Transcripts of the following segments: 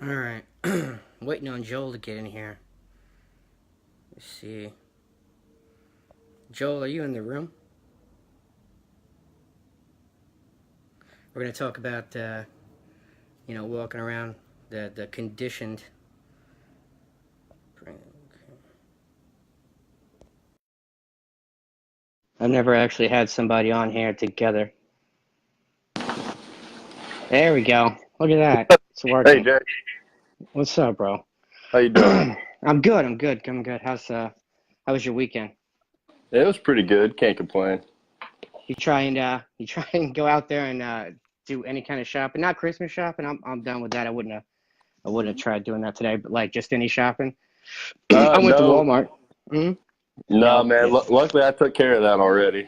Alright. Waiting on Joel to get in here. Let's see. Joel, are you in the room? We're going to talk about, walking around the conditioned. I've never actually had somebody on here together. There we go. Look at that. It's Hey working. Jay, What's up, bro? how you doing? I'm good. I'm good. How was your weekend? It was pretty good. Can't complain. You try and go out there and do any kind of shopping. Not Christmas shopping. I'm done with that. I wouldn't have tried doing that today, but like just any shopping. I went to No, Walmart. hmm no, No, man. yeah. Luckily, I took care of that already.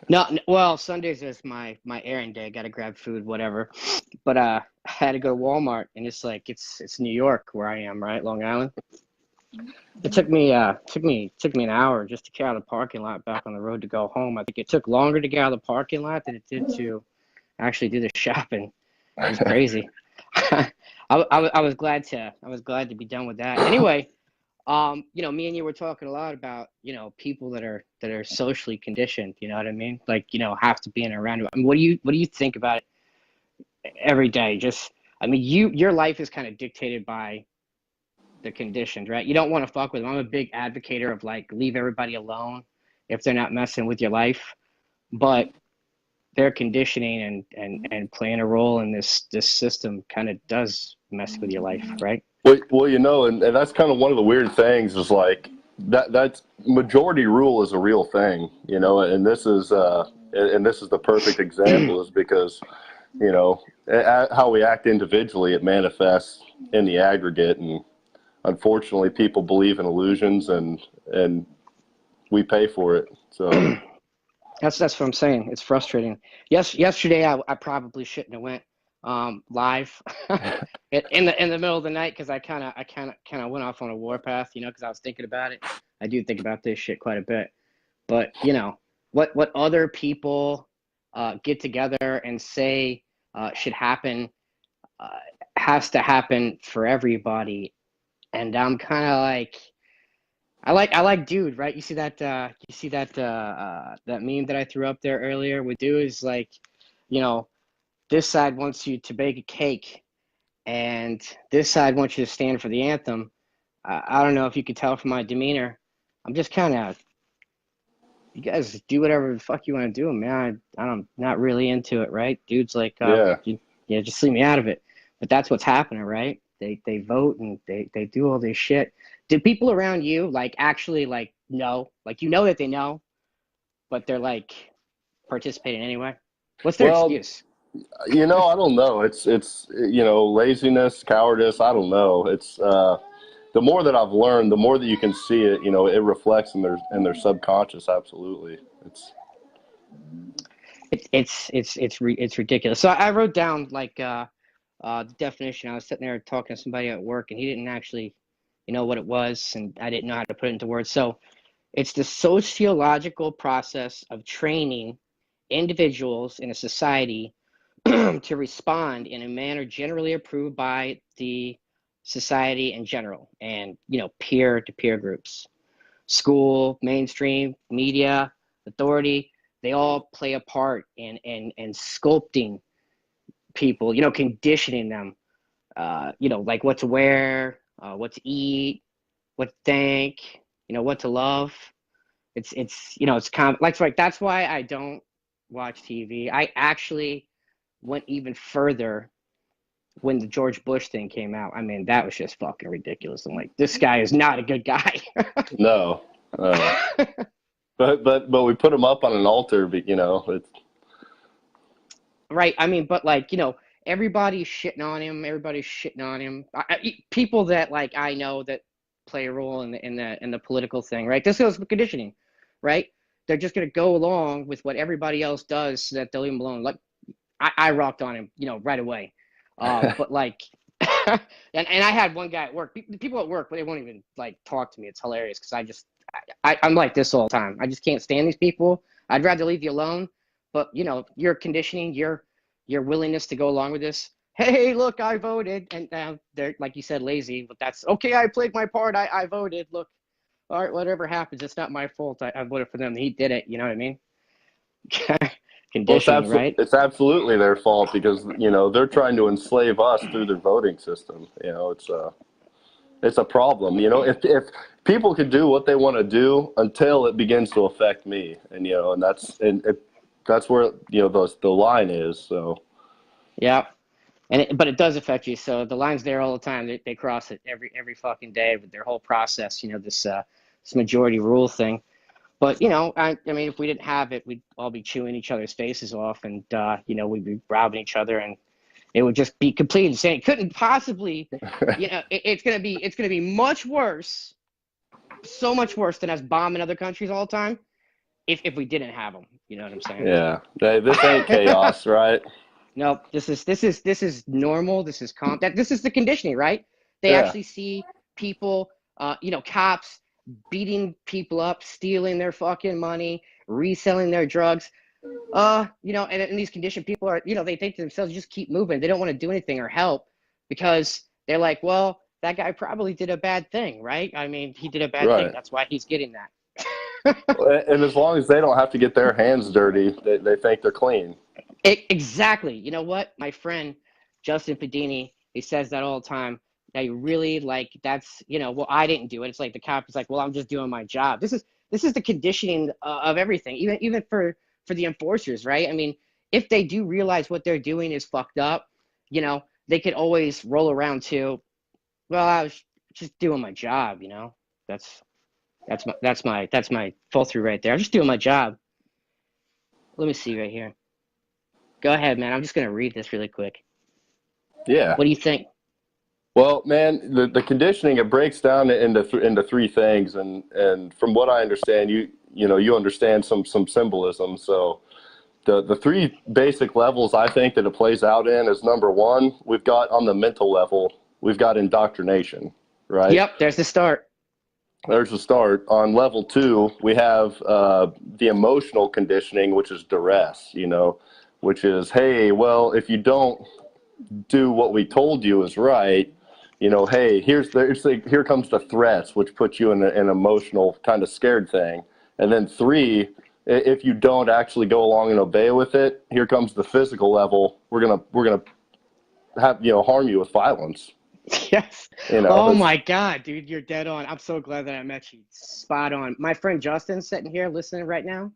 No, well, Sundays is my errand day. Got to grab food, whatever. But I had to go to Walmart, and it's like it's New York where I am, right, Long Island. It took me an hour just to get out of the parking lot back on the road to go home. I think it took longer to get out of the parking lot than it did to actually do the shopping. It was crazy. I was glad to be done with that. Anyway, me and you were talking a lot about, people that are socially conditioned, you know what I mean? Like, have to be in around. I mean, what do you think about it every day? Just, I mean, your life is kind of dictated by the conditioned, right? You don't want to fuck with them. I'm a big advocate of like leave everybody alone if they're not messing with your life, but their conditioning and playing a role in this system kind of does mess with your life, right? Well, and that's kind of one of the weird things is like that's majority rule is a real thing, and this is the perfect example is because how we act individually it manifests in the aggregate, and unfortunately, people believe in illusions, and we pay for it. So. That's what I'm saying. It's frustrating. Yesterday I probably shouldn't have went live in the middle of the night because I kind of went off on a warpath, because I was thinking about it. I do think about this shit quite a bit, but what other people get together and say should happen uh, has to happen for everybody, and I'm kind of like. I like dude, right? You see that meme that I threw up there earlier with dude is like, you know, this side wants you to bake a cake and this side wants you to stand for the anthem. I don't know if you could tell from my demeanor. I'm just kind of, you guys do whatever the fuck you want to do, man. I'm not really into it, right? Dude's like, Yeah. just leave me out of it. But that's what's happening, right? They vote and they do all this shit. Did people around you like actually like know, like that they know, but they're like participating anyway? What's their Well, excuse? I don't know. It's laziness, cowardice. I don't know. It's the more that I've learned, the more that you can see it. It reflects in their subconscious. Absolutely. It's ridiculous. So I wrote down like the definition. I was sitting there talking to somebody at work, and he didn't actually, know what it was, and I didn't know how to put it into words. So it's the sociological process of training individuals in a society to respond in a manner generally approved by the society in general and peer to peer groups, school, mainstream media, authority. They all play a part in sculpting people, conditioning them, like what to wear, what to eat, what to think, what to love. It's kind of like, right. That's why I don't watch TV. I actually went even further when the George Bush thing came out. I mean, that was just fucking ridiculous. I'm like, this guy is not a good guy. No. No. But we put them up on an altar. But it's Right. I mean, but like, everybody's shitting on him. Everybody's shitting on him. People that like I know that play a role in the political thing, right? This goes with conditioning, right? They're just gonna go along with what everybody else does so that they'll leave him alone. Like I rocked on him, right away. But like, and I had one guy at work. People at work, but they won't even like talk to me. It's hilarious because I'm like this all the time. I just can't stand these people. I'd rather leave you alone. But your conditioning, your willingness to go along with this, hey, look, I voted, and now they're like you said, lazy. But that's okay. I played my part. I voted. Look, all right, whatever happens, it's not my fault. I voted for them. He did it. You know what I mean? Well, Conditioning, right? it's absolutely their fault because they're trying to enslave us through their voting system. It's a problem. If people could do what they want to do until it begins to affect me, and that's where the line is. So Yeah. But it does affect you. So the line's there all the time. They cross it every fucking day with their whole process. This majority rule thing. But I mean, if we didn't have it, we'd all be chewing each other's faces off, and we'd be robbing each other, and it would just be completely insane. It couldn't possibly, it's gonna be much worse, so much worse than us bombing other countries all the time. If we didn't have them, you know what I'm saying? yeah, this ain't chaos, right? No, this is normal. This is calm. This is the conditioning, right? They Yeah, actually see people, cops beating people up, stealing their fucking money, reselling their drugs. And these conditioned people are, they think to themselves, just keep moving. They don't want to do anything or help because they're like, well, that guy probably did a bad thing, right? I mean, he did a bad thing. right. That's why he's getting that. And as long as they don't have to get their hands dirty, they think they're clean. Exactly. You know what? My friend Justin Fedini, he says that all the time. That you really like. That's well, I didn't do it. It's like the cop is like, well, I'm just doing my job. This is the conditioning of everything. Even for the enforcers, right? I mean, if they do realize what they're doing is fucked up, they could always roll around to, well, I was just doing my job. That's that's my fall through right there. I'm just doing my job. Let me see right here. Go ahead, man. I'm just gonna read this really quick. Yeah. What do you think? Well, man, the conditioning, it breaks down into three things, and from what I understand, you understand some symbolism. So the three basic levels I think that it plays out in is, number one, we've got on the mental level, we've got indoctrination, right? Yep, there's the start. There's the start. On level two, we have the emotional conditioning, which is duress, which is, hey, well, if you don't do what we told you is right, hey, here comes the threats, which puts you in an emotional kind of scared thing. And then three, if you don't actually go along and obey with it, here comes the physical level. We're gonna have harm you with violence. Yes. Oh It's my God, dude, you're dead on. I'm so glad that I met you. Spot on. My friend Justin sitting here listening right now.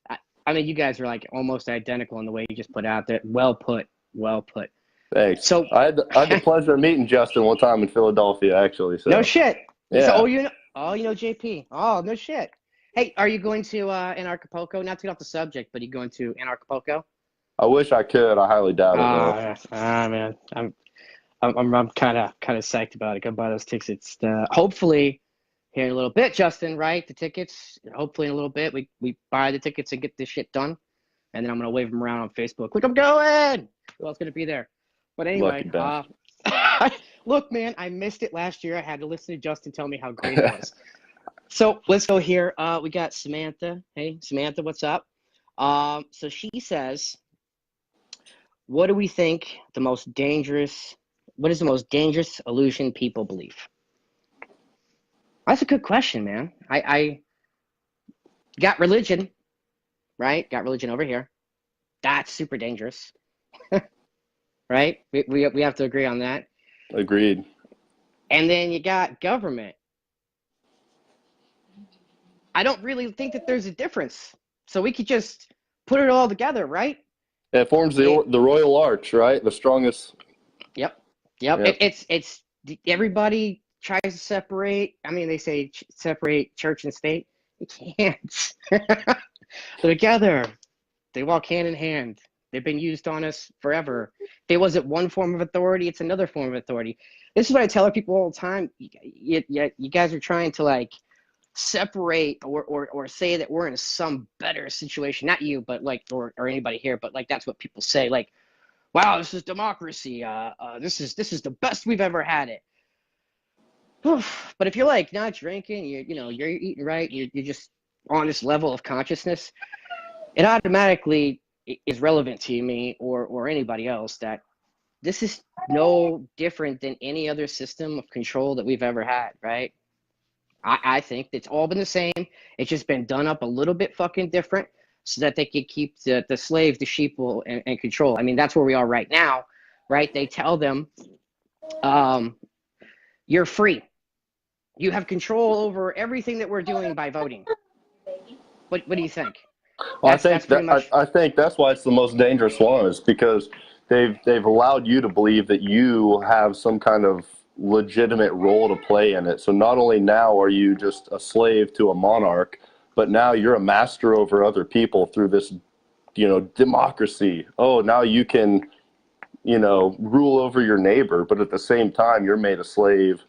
I, I mean, you guys are like almost identical in the way you just put out there. Well put. Well put. thanks. So, I had the pleasure of meeting Justin one time in Philadelphia, actually. no So shit. So, yeah, JP. Oh, no shit. Hey, are you going to Anarchapulco? Not to get off the subject, but are you going to Anarchapulco? I wish I could. I highly doubt it though. Man, I'm kind of psyched about it. Gonna buy those tickets. Hopefully, here in a little bit, Justin. Right, the tickets. Hopefully, in a little bit, we buy the tickets and get this shit done, and then I'm gonna wave them around on Facebook. Look, I'm going. Who else gonna be there? But Lucky anyway, bastard. look, man, I missed it last year. I had to listen to Justin tell me how great it was. So let's go here. We got Samantha. Hey, Samantha, what's up? So she says, what do we think the most dangerous? What is the most dangerous illusion people believe? That's a good question, man. I got religion, right? Got religion over here. That's super dangerous, right? We have to agree on that. Agreed. And then you got government. I don't really think that there's a difference. So we could just put it all together, right? It forms the Royal Arch, right? The strongest. Yep. Yep. It's everybody tries to separate. I mean, they say separate church and state. You can't. They're together. They walk hand in hand. They've been used on us forever. If it wasn't one form of authority, it's another form of authority. This is what I tell people all the time. You guys are trying to like separate or say that we're in some better situation. Not you, but like or anybody here, but like that's what people say. Like, wow, this is democracy. This is the best we've ever had it. But if you're like not drinking, you're eating right, you're just on this level of consciousness, it automatically is relevant to me or anybody else that this is no different than any other system of control that we've ever had, right? I think it's all been the same. It's just been done up a little bit fucking different so that they could keep the slave, the sheeple, and control. I mean, that's where we are right now, right? They tell them, you're free. You have control over everything that we're doing by voting. What do you think? Well, That's pretty much I think that's why it's the most dangerous one, is because they've allowed you to believe that you have some kind of legitimate role to play in it. So not only now are you just a slave to a monarch, but now you're a master over other people through this, democracy. Oh, now you can, rule over your neighbor, but at the same time you're made a slave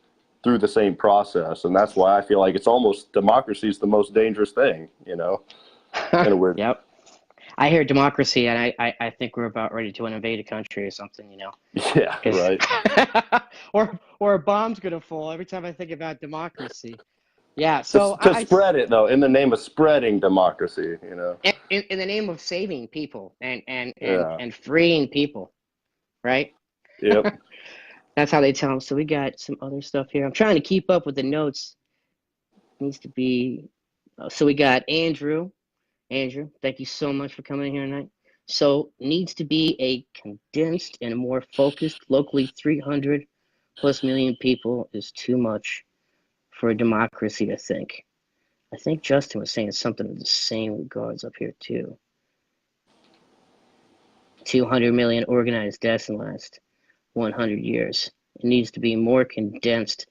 through the same process. And that's why I feel like it's almost, democracy is the most dangerous thing, in a weird. Yep. I hear democracy, and I think we're about ready to invade a country or something, Yeah, right. or a bomb's gonna fall every time I think about democracy. Yeah, To, so to spread it, though, in the name of spreading democracy, in the name of saving people Yeah. and freeing people, right? Yep. That's how they tell them. So we got some other stuff here. I'm trying to keep up with the notes. Needs to be. So we got Andrew. Andrew, thank you so much for coming here tonight. So needs to be a condensed and more focused, locally 300 plus million people is too much for a democracy to think. I think Justin was saying something of the same regards up here too. 200 million organized deaths in the last 100 years. It needs to be more condensed.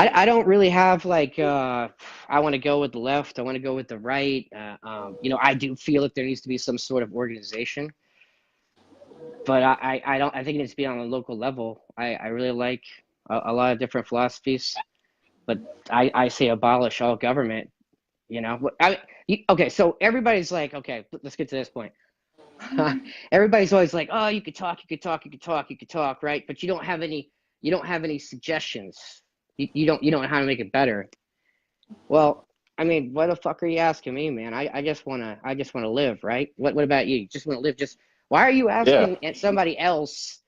I don't really have I want to go with the left. I want to go with the right. I do feel like there needs to be some sort of organization, but I don't. I think it needs to be on a local level. I really like a lot of different philosophies, but I say abolish all government. Okay, so everybody's like, okay, let's get to this point. Everybody's always like, oh, you could talk, right? But you don't have any suggestions. You don't know how to make it better. Well, I mean, what the fuck are you asking me, man? I just wanna live, right? What about you? You just wanna live. Just why are you Yeah. asking somebody else,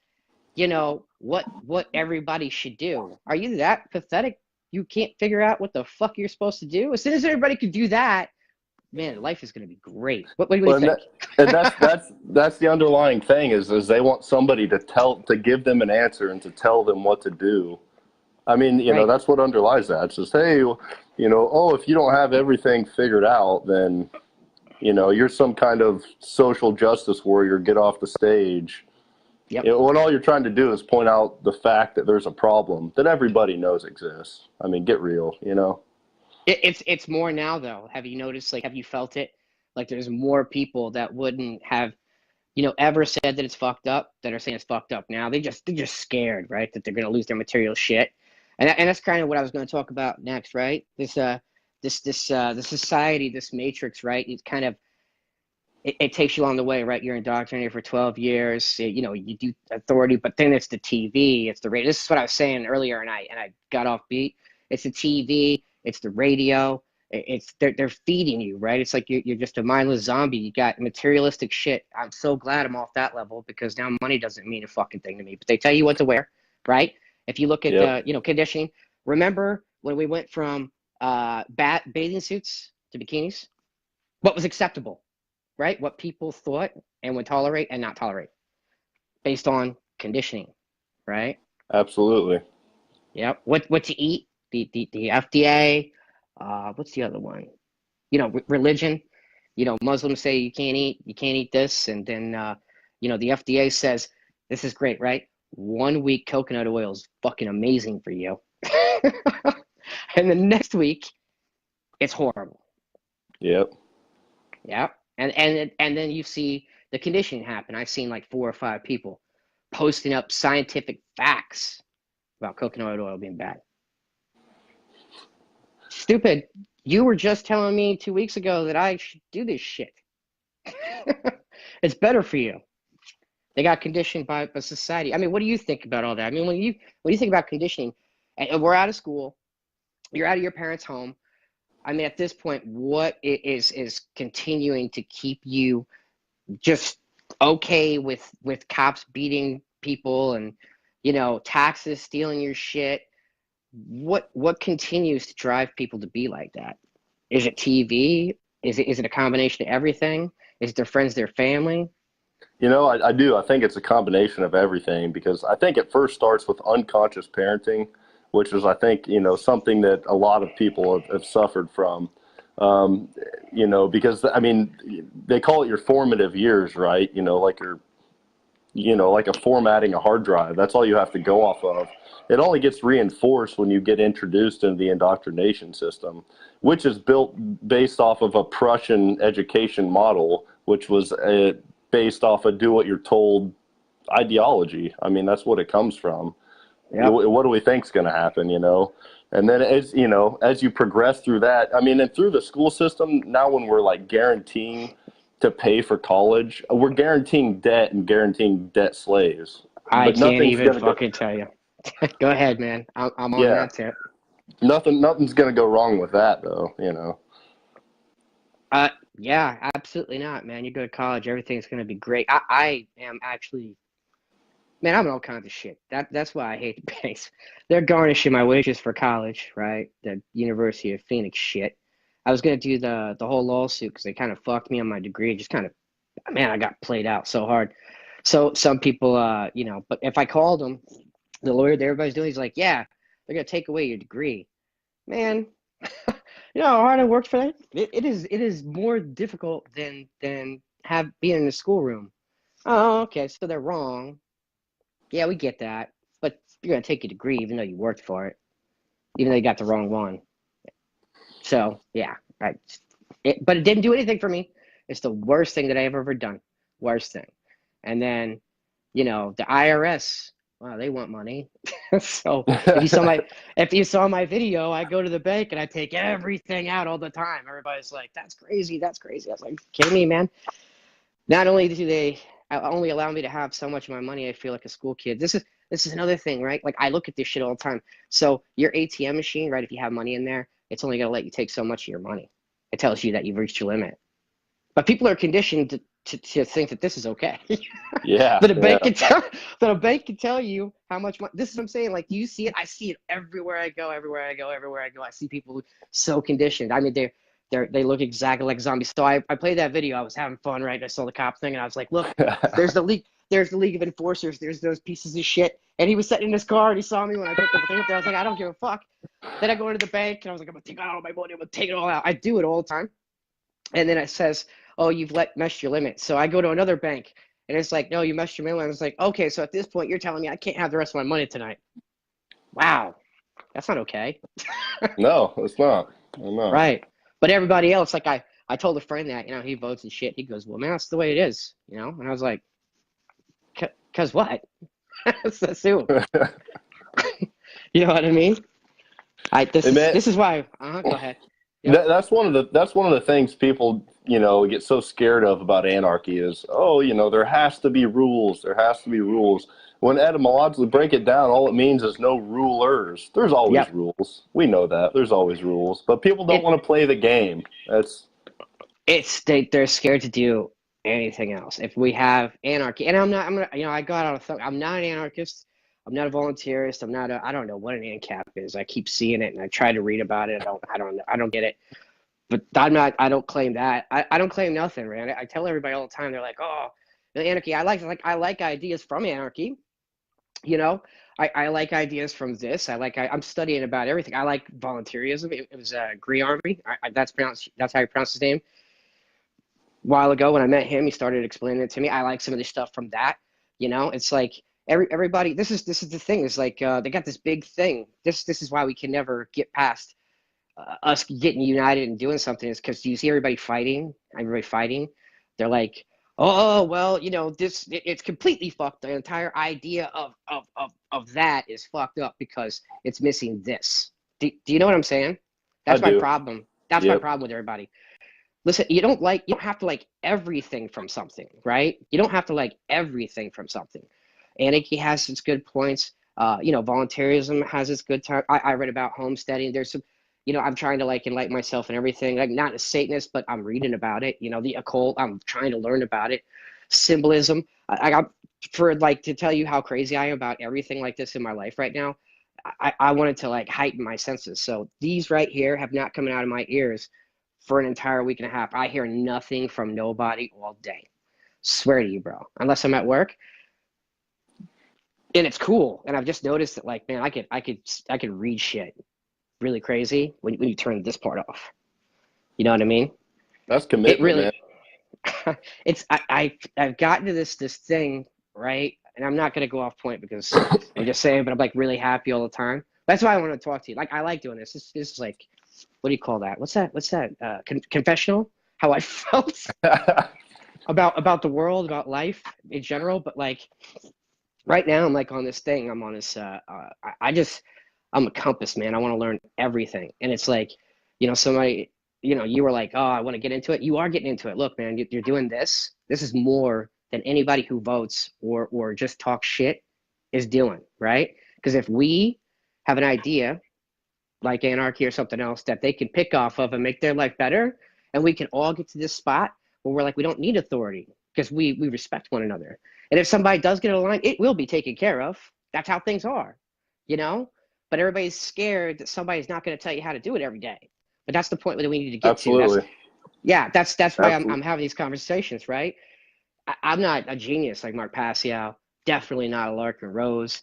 what everybody should do? Are you that pathetic? You can't figure out what the fuck you're supposed to do? As soon as everybody could do that, man, life is gonna be great. What do you think? And that's the underlying thing is they want somebody to give them an answer and to tell them what to do. I mean, Right. that's what underlies that. It's just, hey, if you don't have everything figured out, then, you're some kind of social justice warrior, get off the stage. Yep. When all you're trying to do is point out the fact that there's a problem that everybody knows exists. I mean, get real, It's more now though. Have you noticed? Have you felt it? Like there's more people that wouldn't have, ever said that it's fucked up that are saying it's fucked up now. They're just scared, right? That they're gonna lose their material shit, and that's kind of what I was gonna talk about next, right? The society, this matrix, right? It's kind of it takes you on the way, right? You're indoctrinated for 12 years. You do authority, but then it's the TV, it's the radio. This is what I was saying earlier, and I got off beat. It's the TV, it's the radio. They're feeding you, right? It's like you're just a mindless zombie. You got materialistic shit. I'm so glad I'm off that level because now money doesn't mean a fucking thing to me. But they tell you what to wear, right? If you look at Yep. conditioning, remember when we went from bathing suits to bikinis? What was acceptable? Right? What people thought and would tolerate and not tolerate based on conditioning, right? Absolutely. Yep. What to eat? The FDA. What's the other one? Religion. Muslims say you can't eat this, and then the FDA says this is great, right? 1 week coconut oil is fucking amazing for you, and the next week it's horrible. Yep. Yep. And then you see the conditioning happen. I've seen like 4 or 5 people posting up scientific facts about coconut oil being bad. Stupid. You were just telling me 2 weeks ago that I should do this shit. It's better for you. They got conditioned by society. I mean, what do you think about all that? I mean, when you think about conditioning, and we're out of school, you're out of your parents' home. I mean, at this point, what is continuing to keep you just okay with cops beating people and, taxes stealing your shit. What continues to drive people to be like that? Is it TV? Is it a combination of everything? Is it their friends, their family? I do. I think it's a combination of everything because I think it first starts with unconscious parenting, which is, I think, something that a lot of people have suffered from. Because, I mean, they call it your formative years, right? Like a formatting a hard drive. That's all you have to go off of. It only gets reinforced when you get introduced into the indoctrination system, which is built based off of a Prussian education model, which was based off a do what you're told ideology. I mean, that's what it comes from. Yep. What do we think is going to happen, And then as you progress through that, I mean, and through the school system, now when we're like guaranteeing to pay for college, we're guaranteeing debt and guaranteeing debt slaves. I But can't nothing's even going to fucking tell you. Go ahead, man. I'm on yeah, that tip. nothing's going to go wrong with that though, Yeah, absolutely not, man. You go to college, everything's gonna be great. I am actually, man, I'm in all kinds of shit. That's why I hate the banks. They're garnishing my wages for college, right? The University of Phoenix shit. I was gonna do the whole lawsuit because they kind of fucked me on my degree. Just kind of, man, I got played out so hard. So some people, but if I called them, the lawyer that everybody's doing, he's like, yeah, they're gonna take away your degree, man. You know how hard I worked for that? It is more difficult than have being in the schoolroom. Oh, okay, so they're wrong. Yeah, we get that. But you're gonna take your degree even though you worked for it, even though you got the wrong one. So yeah, but it didn't do anything for me. It's the worst thing that I've ever done. Worst thing. And then, the IRS, wow, they want money. So if you saw my video, I go to the bank and I take everything out all the time. Everybody's like, that's crazy, that's crazy. I was like, kidding me, man? Not only do they only allow me to have so much of my money, I feel like a school kid. This is another thing, right? Like I look at this shit all the time. So your ATM machine, right? If you have money in there, it's only gonna let you take so much of your money. It tells you that you've reached your limit. But people are conditioned to think that this is okay. Yeah, that a yeah. bank can tell that a bank can tell you how much money. This is what I'm saying. Like, do you see it? I see it everywhere I go. Everywhere I go. Everywhere I go. I see people so conditioned. I mean, they look exactly like zombies. So I played that video. I was having fun, right? I saw the cop thing, and I was like, look, there's the league. There's the League of Enforcers. There's those pieces of shit. And he was sitting in his car, and he saw me when I put the thing up there. I was like, I don't give a fuck. Then I go into the bank, and I was like, I'm gonna take out all my money. I'm gonna take it all out. I do it all the time. And then it says, oh, you've messed your limit. So I go to another bank, and it's like, no, you messed your limit. I was like, okay, so at this point, you're telling me I can't have the rest of my money tonight. Wow, that's not okay. No, it's not. No. Right. But everybody else, like I told a friend that, he votes and shit. He goes, well, man, that's the way it is, And I was like, cause what? That's assume. You know what I mean? This is why. Go ahead. Yep. That's one of the things people get so scared of about anarchy is, there has to be rules. There has to be rules. When etymologically break it down, all it means is no rulers. There's always Yep. rules. We know that there's always rules, but people don't want to play the game. They're scared to do anything else. If we have anarchy, and I got out of thought. I'm not an anarchist. I'm not a volunteerist. I don't know what an ANCAP is. I keep seeing it and I try to read about it. I don't get it. But I don't claim that. I don't claim nothing, man. I tell everybody all the time, they're like, oh, the anarchy. I like ideas from anarchy. I like ideas from this. I'm studying about everything. I like volunteerism. It was Green Army. That's how you pronounce his name. A while ago when I met him, he started explaining it to me. I like some of the stuff from that. It's like everybody. This is the thing. It's like they got this big thing. This is why we can never get past us getting united and doing something. Is because you see everybody fighting. They're like, oh well, it's completely fucked. The entire idea of that is fucked up because it's missing this. Do you know what I'm saying? That's I my do. problem. That's my problem with everybody. Listen, you don't have to like everything from something, right? You don't have to like everything from something. Anarchy has its good points. Volunteerism has its good time. I read about homesteading. There's some, I'm trying to like enlighten myself and everything. Like not a Satanist, but I'm reading about it. The occult. I'm trying to learn about it. symbolism. I got for like to tell you how crazy I am about everything like this in my life right now. I wanted to like heighten my senses. So these right here have not come out of my ears for an entire week and a half. I hear nothing from nobody all day. Swear to you, bro. Unless I'm at work, and it's cool. And I've just noticed that, like, man, I could read shit really crazy when you turn this part off. You know what I mean? That's It commitment, man. really, it's I've gotten to this thing, right, and I'm not gonna go off point because I'm just saying, but I'm like really happy all the time. That's why I want to talk to you. Like I like doing this. This is like, what do you call that? What's that? Confessional? How I felt about the world, about life in general. But like right now, I'm like on this thing. I'm on this. I just I'm a compass, man. I want to learn everything, and it's like, somebody. You were like, oh, I want to get into it. You are getting into it. Look, man, you're doing this. This is more than anybody who votes or just talk shit is doing, right? Because if we have an idea like anarchy or something else that they can pick off of and make their life better, and we can all get to this spot where we're like, we don't need authority because we respect one another. And if somebody does get a line, it will be taken care of. That's how things are, you know? But everybody's scared that somebody's not going to tell you how to do it every day. But that's the point that we need to get to. Absolutely. That's why I'm Absolutely. having these conversations, right? I'm not a genius like Mark Passio, definitely not a Larkin Rose,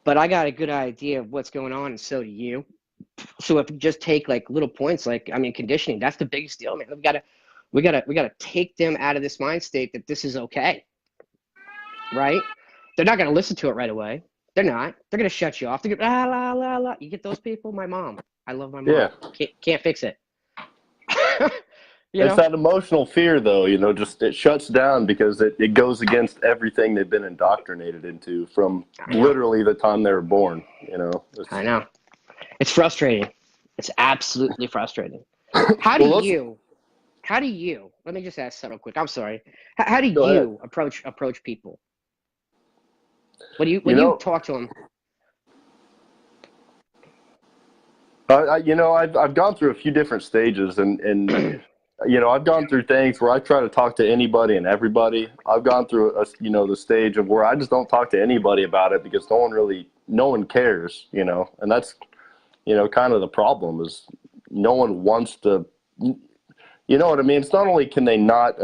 but I got a good idea of what's going on, and so do you. So if you just take like little points, like I mean, conditioning, that's the biggest deal, man. We gotta take them out of this mind state that this is okay, right? They're not gonna listen to it right away. They're not. They're gonna shut you off. They're gonna la la la la. You get those people? My mom. I love my Yeah. mom. Can't fix it. you It's know? that emotional fear, though, just it shuts down because it goes against everything they've been indoctrinated into from I know. literally the time they were born. I know. It's frustrating. It's absolutely frustrating. How do Well, let's you? How do you? Let me just ask that real quick. I'm sorry. How do go ahead. you approach people? When you You when you know, talk to them? I've gone through a few different stages, and I've gone through things where I try to talk to anybody and everybody. I've gone through the stage of where I just don't talk to anybody about it because no one cares, and that's, kind of the problem is no one wants to, you know what I mean? It's not only can they not,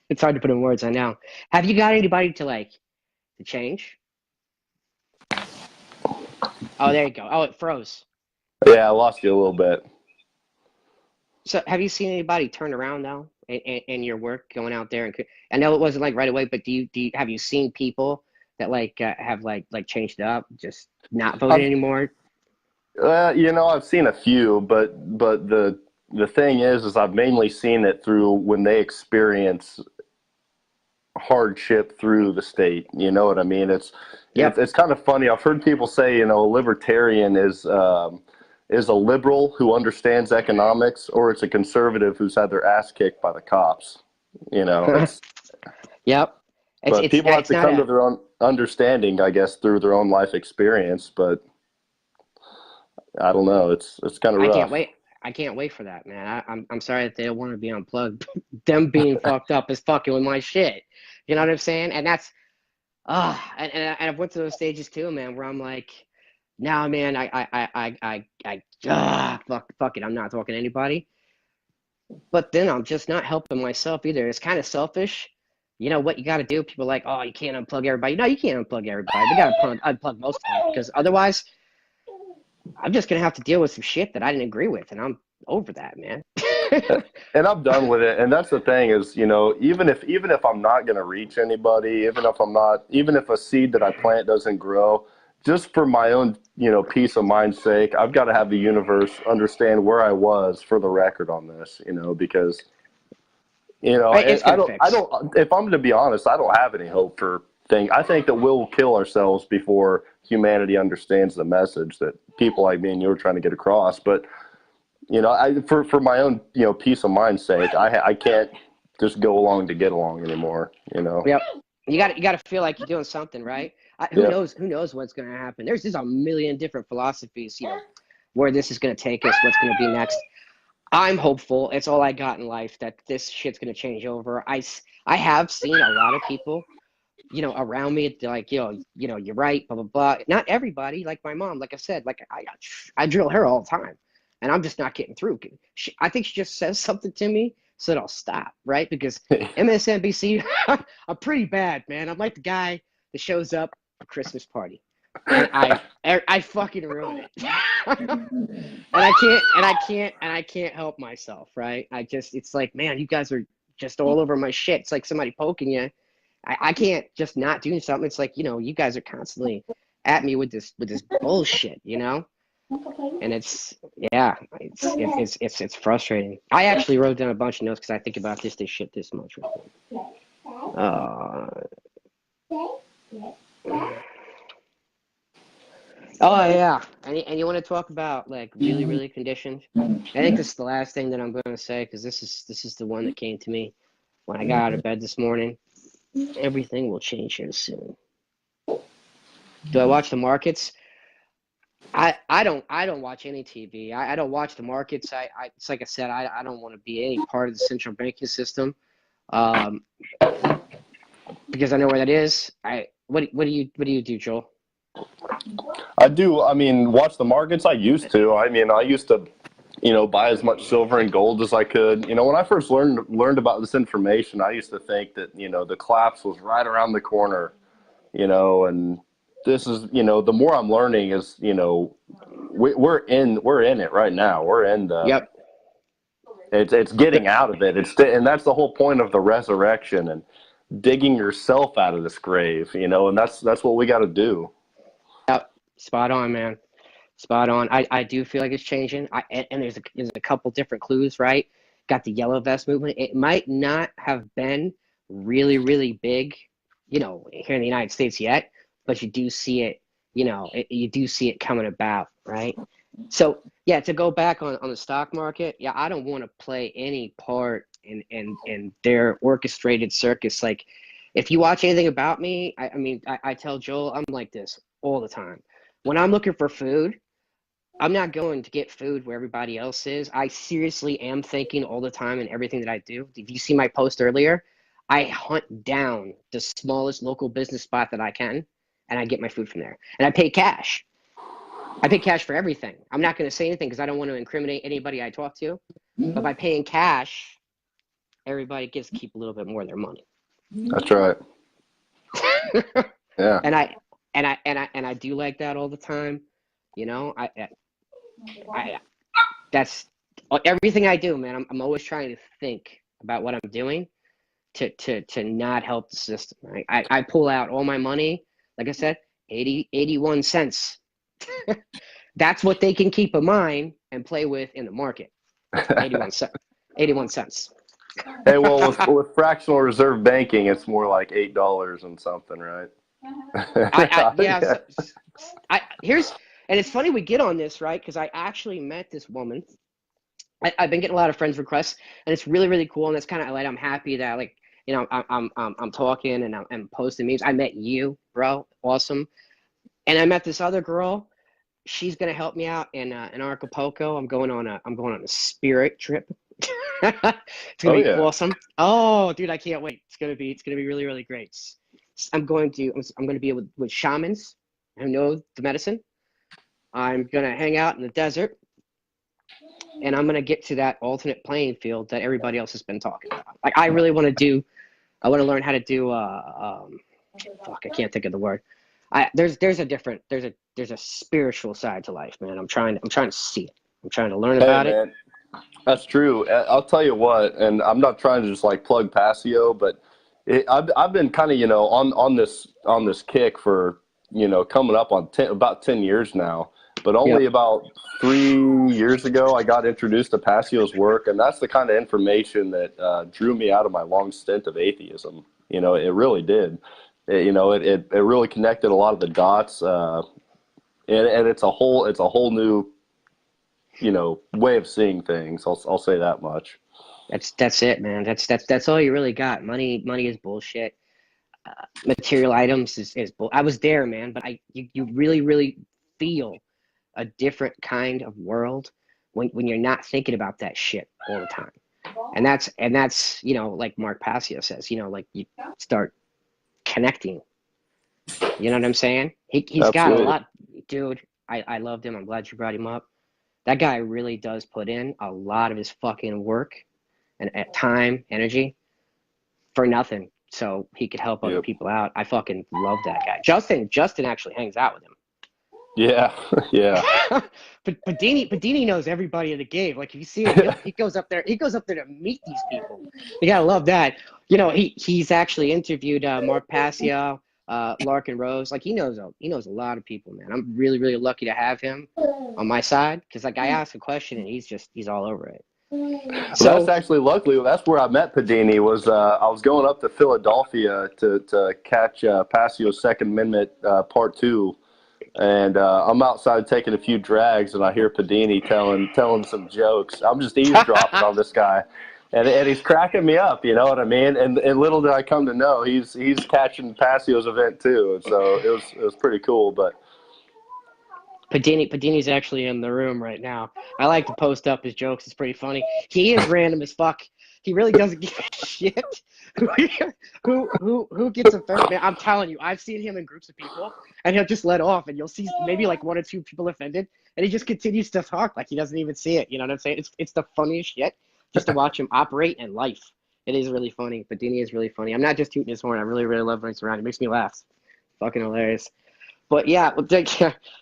It's hard to put in words. I know. Have you got anybody to change? Oh, there you go. Oh, it froze. yeah, I lost you a little bit. So, have you seen anybody turn around now in your work going out there? And I know it wasn't like right away, but have you seen people that have changed up, just not voting I've, anymore? I've seen a few, but the thing is I've mainly seen it through when they experience hardship through the state. You know what I mean? Yep. It's kind of funny. I've heard people say, a libertarian is a liberal who understands economics, or it's a conservative who's had their ass kicked by the cops. It's Yep. but people have It's to not come to a. their own understanding, I guess, through their own life experience. But I don't know. It's kind of I can't rough. wait. I can't wait for that, man. I'm sorry that they don't want to be unplugged. Them being fucked up is fucking with my shit. You know what I'm saying? And that's and I've went to those stages too, man, where I'm like, nah, man, fuck it. I'm not talking to anybody. But then I'm just not helping myself either. It's kind of selfish. You know what you got to do? People are like, oh, you can't unplug everybody. No, you can't unplug everybody. We got to unplug most of them because otherwise, I'm just gonna have to deal with some shit that I didn't agree with, and I'm over that, man. And I'm done with it. And that's the thing is, even if I'm not going to reach anybody, even if a seed that I plant doesn't grow, just for my own, peace of mind's sake, I've got to have the universe understand where I was for the record on this, because, It's I gonna don't, I fix. don't, if I'm going to be honest, I don't have any hope for things. I think that we'll kill ourselves before humanity understands the message that people like me and you are trying to get across. But for my own, peace of mind's sake, I can't just go along to get along anymore. Yep. You got to feel like you're doing something, right? Who Yeah. knows? Who knows what's gonna happen? There's just a million different philosophies, where this is gonna take us, what's gonna be next. I'm hopeful. It's all I got in life that this shit's gonna change over. I have seen a lot of people, around me, they're like, you're right, blah blah blah. Not everybody, like my mom, like I said, like I drill her all the time, and I'm just not getting through. I think she just says something to me so that I'll stop, right? Because MSNBC, I'm pretty bad, man. I'm like the guy that shows up at a Christmas party, and I fucking ruin it. And I can't help myself, right? It's like, man, you guys are just all over my shit. It's like somebody poking you. I can't just not do something. It's like, you guys are constantly at me with this bullshit, and yeah, it's frustrating. I actually wrote down a bunch of notes because I think about this shit this much. Uh, oh yeah, and you want to talk about like really really conditioned? I think this is the last thing that I'm going to say because this is the one that came to me when I got out of bed this morning. Everything will change here soon. Do I watch the markets? I don't watch any TV. I don't watch the markets. It's like I said, I don't want to be any part of the central banking system, um, because I know where that is. What do you do, Joel? I do. I mean, watch the markets. I used to. I mean, I used to, buy as much silver and gold as I could. When I first learned about this information, I used to think that the collapse was right around the corner. And this is the more I'm learning is we're in it right now. We're in the Yep. it's getting out of it. And that's the whole point of the resurrection and digging yourself out of this grave. And that's what we got to do. Yep. Spot on, man. Spot on. I do feel like it's changing. And there's a couple different clues, right? Got the yellow vest movement. It might not have been really, really big, here in the United States yet, but you do see it, you do see it coming about, right? So yeah, to go back on the stock market, yeah, I don't want to play any part in their orchestrated circus. Like if you watch anything about me, I mean, I tell Joel, I'm like this all the time. When I'm looking for food, I'm not going to get food where everybody else is. I seriously am thinking all the time in everything that I do. If you see my post earlier, I hunt down the smallest local business spot that I can, and I get my food from there. And I pay cash. I pay cash for everything. I'm not going to say anything because I don't want to incriminate anybody I talk to. But by paying cash, everybody gets to keep a little bit more of their money. That's right. Yeah. And I do like that all the time. I that's everything I do, man. I'm always trying to think about what I'm doing to not help the system. Right? I pull out all my money, like I said, 81 cents. That's what they can keep in mind and play with in the market. 81 cents. 81 cents. Hey, well, with fractional reserve banking, it's more like $8 and something, right? Yeah. Yeah. And it's funny we get on this, right? Because I actually met this woman. I've been getting a lot of friends requests, and it's really really cool. And it's kind of like I'm happy that like I'm talking and I'm posting memes. I met you, bro, awesome. And I met this other girl. She's gonna help me out in Acapulco. I'm going on a spirit trip. It's gonna Oh, be yeah. awesome. Oh, dude, I can't wait. It's gonna be really really great. I'm going to be with shamans who know the medicine. I'm gonna hang out in the desert, and I'm gonna get to that alternate playing field that everybody else has been talking about. Like I really want to do. I want to learn how to do. Fuck, I can't think of the word. There's a spiritual side to life, man. I'm trying to see it. I'm trying to learn Hey, about it. man, that's true. I'll tell you what, and I'm not trying to just like plug Passio, but I've been kind of on this kick for coming up on about 10 years now. But only Yep. about 3 years ago, I got introduced to Passio's work, and that's the kind of information that drew me out of my long stint of atheism. It really did. It really connected a lot of the dots, and it's a whole new way of seeing things. I'll say that much. That's it, man. That's all you really got. Money is bullshit. Material items is bull. I was there, man, but you really really feel a different kind of world when you're not thinking about that shit all the time. And that's like Mark Passio says, like you start connecting. You know what I'm saying? He's got a Absolutely. lot, dude. I loved him. I'm glad you brought him up. That guy really does put in a lot of his fucking work and time, energy for nothing, so he could help other Yep. people out. I fucking love that guy. Justin actually hangs out with him. Yeah. Yeah. But Padini knows everybody in the game. Like if you see him, he goes up there. He goes up there to meet these people. You gotta love that. He's actually interviewed Mark Passio, Larkin Rose. Like he knows a lot of people, man. I'm really really lucky to have him on my side because like I ask a question and he's all over it. Well, that's So actually luckily that's where I met Padini. Was I was going up to Philadelphia to catch Passio's Second Amendment Part 2, and I'm outside taking a few drags, and I hear Padini telling some jokes. I'm just eavesdropping on this guy, and he's cracking me up. You know what I mean? And little did I come to know he's catching Passio's event too. And so it was pretty cool. But Padini's actually in the room right now. I like to post up his jokes. It's pretty funny. He is random as fuck. He really doesn't give a shit. Who gets offended? Man, I'm telling you, I've seen him in groups of people, and he'll just let off, and you'll see maybe like one or two people offended, and he just continues to talk like he doesn't even see it. You know what I'm saying? It's the funniest shit just to watch him operate in life. It is really funny. Padini is really funny. I'm not just tooting his horn. I really really love when he's around. It makes me laugh. Fucking hilarious. But yeah,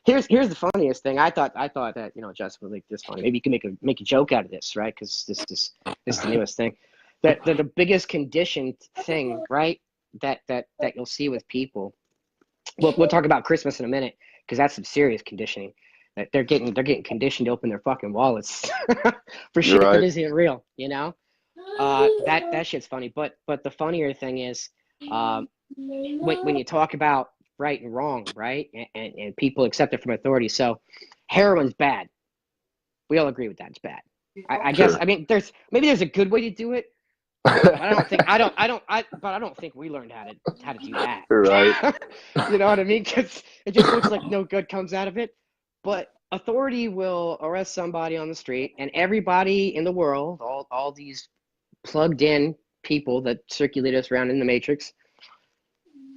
here's the funniest thing. I thought that Justin would make this funny. Maybe you can make a joke out of this, right? Because this is the newest thing. That the biggest conditioned thing, right? That you'll see with people. We'll talk about Christmas in a minute because that's some serious conditioning. That they're getting conditioned to open their fucking wallets for you're shit that right. isn't real. That shit's funny. But the funnier thing is, when you talk about right and wrong, right? And people accept it from authority. So heroin's bad. We all agree with that. It's bad. I guess, Sure. I mean, there's a good way to do it, but I don't think we learned how to do that. You're right. You know what I mean? Because it just looks like no good comes out of it. But authority will arrest somebody on the street, and everybody in the world, all these plugged in people that circulate us around in the matrix,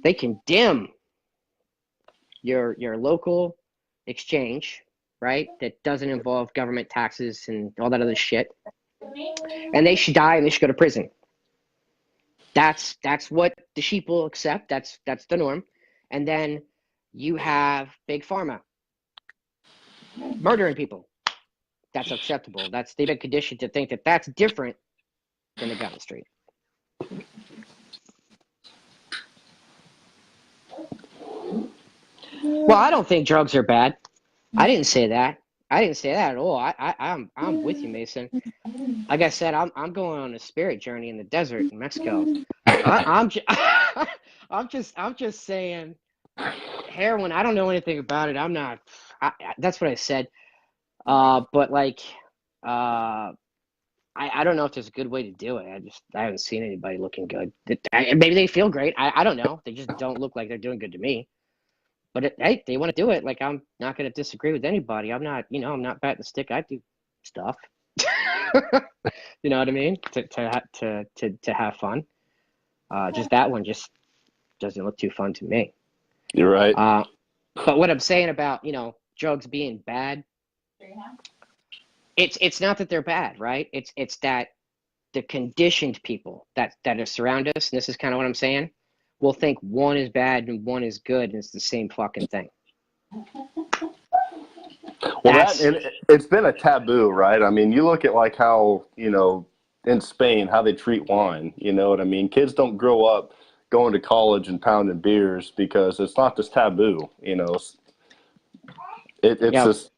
they condemn your local exchange, right? That doesn't involve government taxes and all that other shit. And they should die and they should go to prison. That's what the sheep will accept. That's the norm. And then you have big pharma murdering people. That's acceptable. They've been conditioned to think that that's different than the guy on the street. Well, I don't think drugs are bad. I didn't say that. I didn't say that at all. I'm with you, Mason. Like I said, I'm going on a spirit journey in the desert in Mexico. I'm just saying, heroin. I don't know anything about it. I'm not. That's what I said. But like, I don't know if there's a good way to do it. I haven't seen anybody looking good. Maybe they feel great. I don't know. They just don't look like they're doing good to me. But hey, they want to do it. Like I'm not going to disagree with anybody. I'm not batting the stick. I do stuff. You know what I mean? To have fun. Just that one just doesn't look too fun to me. You're right. But what I'm saying about drugs being bad, it's not that they're bad, right? It's that the conditioned people that are surround us, and this is kind of what I'm saying, will think one is bad and one is good, and it's the same fucking thing. Well, it's been a taboo, right? I mean, you look at like how, in Spain, how they treat wine, you know what I mean? Kids don't grow up going to college and pounding beers because it's not this taboo, it's this,